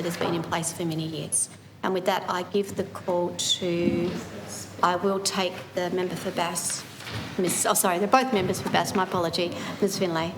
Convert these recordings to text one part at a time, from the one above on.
has been in place for many years. And with that, I give the call to, I will take the member for Bass, they're both members for Bass, my apology, Ms Finlay.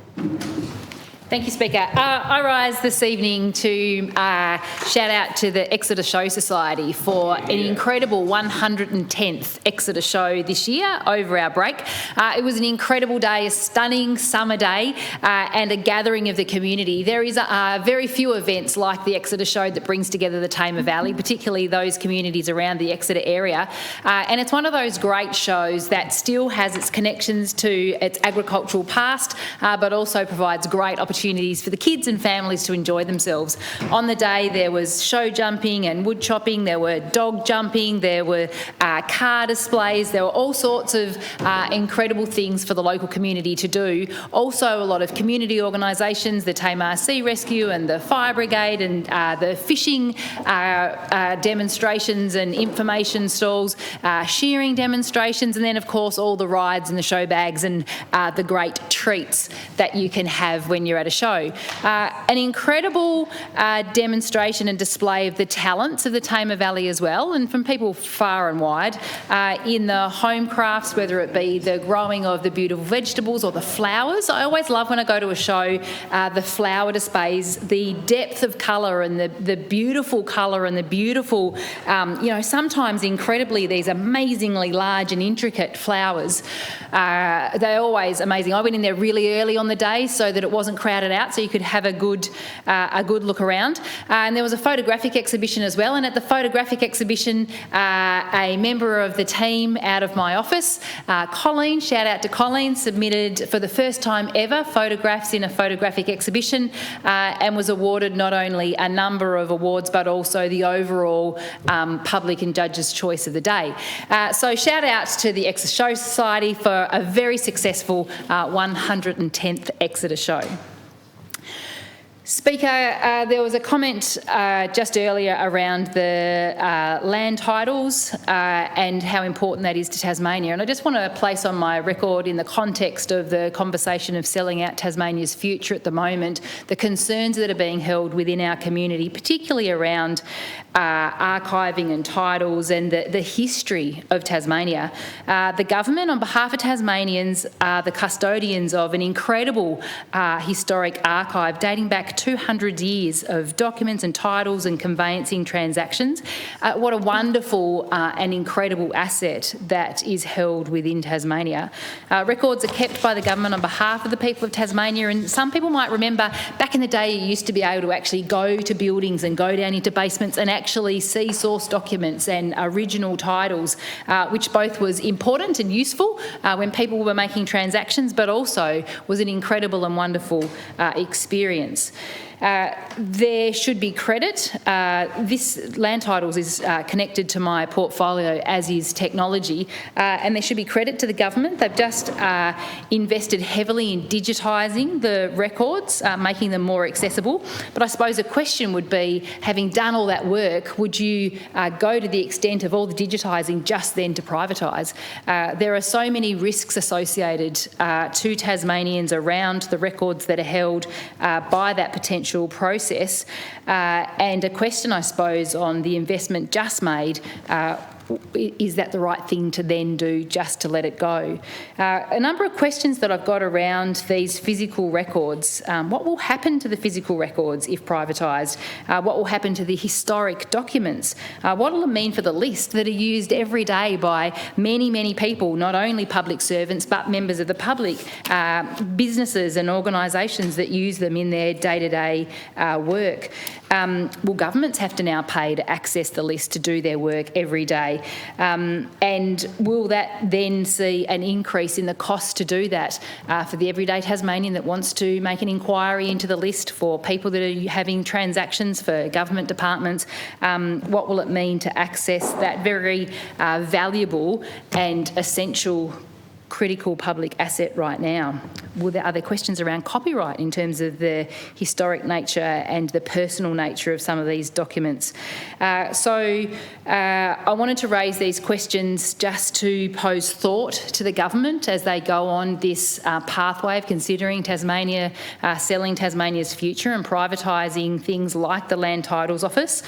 Thank you, Speaker. I rise this evening to shout out to the Exeter Show Society for an incredible 110th Exeter show this year over our break. It was an incredible day, a stunning summer day, and a gathering of the community. There is very few events like the Exeter Show that brings together the Tamar Valley, particularly those communities around the Exeter area. And it's one of those great shows that still has its connections to its agricultural past, but also provides great opportunities for the kids and families to enjoy themselves. On the day there was show jumping and wood chopping, there were dog jumping, there were car displays, there were all sorts of incredible things for the local community to do. Also a lot of community organisations, the Tamar Sea Rescue and the Fire Brigade and the fishing demonstrations and information stalls, shearing demonstrations, and then of course all the rides and the show bags and the great treats that you can have when you're at a show. An incredible demonstration and display of the talents of the Tamar Valley as well, and from people far and wide, in the home crafts, whether it be the growing of the beautiful vegetables or the flowers. I always love when I go to a show, the flower displays, the depth of colour and the beautiful colour and the beautiful, sometimes incredibly, these amazingly large and intricate flowers. They're always amazing. I went in there really early on the day so that it wasn't crowded out, so you could have a good look around. And there was a photographic exhibition as well, and at the photographic exhibition, a member of the team out of my office, Colleen, shout out to Colleen, submitted for the first time ever photographs in a photographic exhibition, and was awarded not only a number of awards but also the overall public and judges' choice of the day. So shout out to the Exeter Show Society for a very successful 110th Exeter show. Speaker, there was a comment just earlier around the land titles and how important that is to Tasmania, and I just want to place on my record, in the context of the conversation of selling out Tasmania's future at the moment, the concerns that are being held within our community, particularly around archiving and titles and the history of Tasmania. The government, on behalf of Tasmanians, are the custodians of an incredible historic archive dating back 200 years of documents and titles and conveyancing transactions. What a wonderful and incredible asset that is held within Tasmania. Records are kept by the government on behalf of the people of Tasmania, and some people might remember back in the day you used to be able to actually go to buildings and go down into basements and actually see source documents and original titles, which both was important and useful when people were making transactions, but also was an incredible and wonderful experience. There should be credit. This land titles is connected to my portfolio, as is technology, and there should be credit to the government. They've just invested heavily in digitising the records, making them more accessible. But I suppose a question would be, having done all that work, would you go to the extent of all the digitising just then to privatise? There are so many risks associated to Tasmanians around the records that are held by that potential process, and a question, I suppose, on the investment just made. Is that the right thing to then do, just to let it go? A number of questions that I've got around these physical records. What will happen to the physical records if privatised? What will happen to the historic documents? What will it mean for the list that are used every day by many, many people, not only public servants but members of the public, businesses and organisations that use them in their day-to-day work? Will governments have to now pay to access the list to do their work every day? And will that then see an increase in the cost to do that for the everyday Tasmanian that wants to make an inquiry into the list, for people that are having transactions for government departments? What will it mean to access that very valuable and essential critical public asset right now. Are there questions around copyright in terms of the historic nature and the personal nature of some of these documents? I wanted to raise these questions just to pose thought to the government as they go on this pathway of considering Tasmania, selling Tasmania's future and privatising things like the Land Titles Office.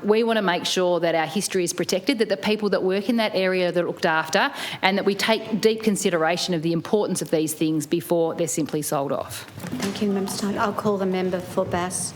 We want to make sure that our history is protected, that the people that work in that area are looked after, and that we take deep consideration of the importance of these things before they're simply sold off. Thank you, Member Stein. I'll call the member for Bass.